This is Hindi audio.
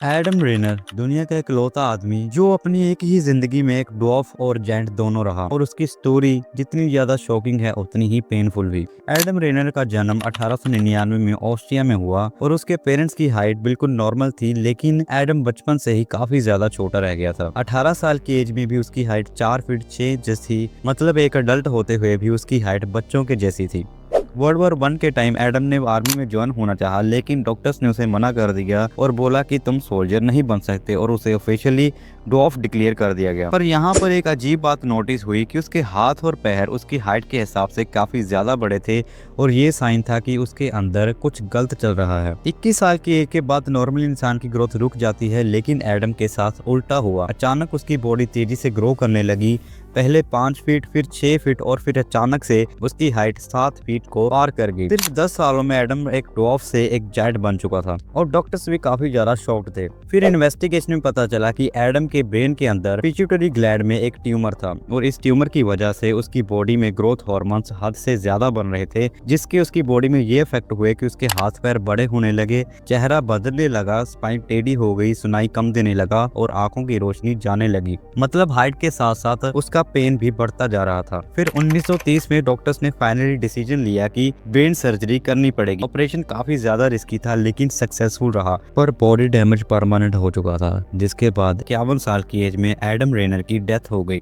एडम रेनर दुनिया का इकलौता आदमी जो अपनी एक ही जिंदगी में एक ड्वार्फ और जायंट दोनों रहा और उसकी स्टोरी जितनी ज्यादा शॉकिंग है उतनी ही पेनफुल भी। एडम रेनर का जन्म 1899 में ऑस्ट्रिया में हुआ और उसके पेरेंट्स की हाइट बिल्कुल नॉर्मल थी, लेकिन एडम बचपन से ही काफी ज्यादा छोटा रह गया था। 18 साल की एज में भी उसकी हाइट 4 फीट 6 इंच थी, मतलब एक अडल्ट होते हुए भी उसकी हाइट बच्चों के जैसी थी। वर्ल्ड वॉर 1 के टाइम एडम ने आर्मी में ज्वाइन होना चाहा, लेकिन डॉक्टर्स ने उसे मना कर दिया और बोला कि तुम सोल्जर नहीं बन सकते और उसे ऑफिशियली ड्वार्फ डिक्लेयर कर दिया गया। पर यहाँ पर एक अजीब बात नोटिस हुई कि उसके हाथ और पैर उसकी हाइट के हिसाब से काफी ज्यादा बड़े थे और ये साइन था कि उसके अंदर कुछ गलत चल रहा है। 21 साल की एज के बाद नॉर्मल इंसान की ग्रोथ रुक जाती है, लेकिन एडम के साथ उल्टा हुआ। अचानक उसकी बॉडी तेजी से ग्रो करने लगी, पहले 5 फीट, फिर 6 फीट और फिर अचानक से उसकी हाइट 7 फीट को पार कर गई। सिर्फ 10 सालों में एडम एक ड्वार्फ से एक जायंट बन चुका था और डॉक्टर्स भी काफी ज्यादा शॉक्ड थे। फिर इन्वेस्टिगेशन में पता चला कि एडम के ब्रेन के अंदर पिट्यूटरी ग्लैंड में एक ट्यूमर था और इस ट्यूमर की वजह से उसकी बॉडी में ग्रोथ हार्मोन्स हद से ज्यादा बन रहे थे, जिसके उसकी बॉडी में ये इफेक्ट हुए कि उसके हाथ पैर बड़े होने लगे, चेहरा बदलने लगा, स्पाइन टेढ़ी हो गई, सुनाई कम देने लगा और आंखों की रोशनी जाने लगी। मतलब हाइट के साथ साथ उसका पेन भी बढ़ता जा रहा था। फिर 1930 में डॉक्टर्स ने फाइनली डिसीजन लिया कि ब्रेन सर्जरी करनी पड़ेगी। ऑपरेशन काफी ज्यादा रिस्की था लेकिन सक्सेसफुल रहा, पर बॉडी डैमेज परमानेंट हो चुका था, जिसके बाद 51 साल की एज में एडम रेनर की डेथ हो गई।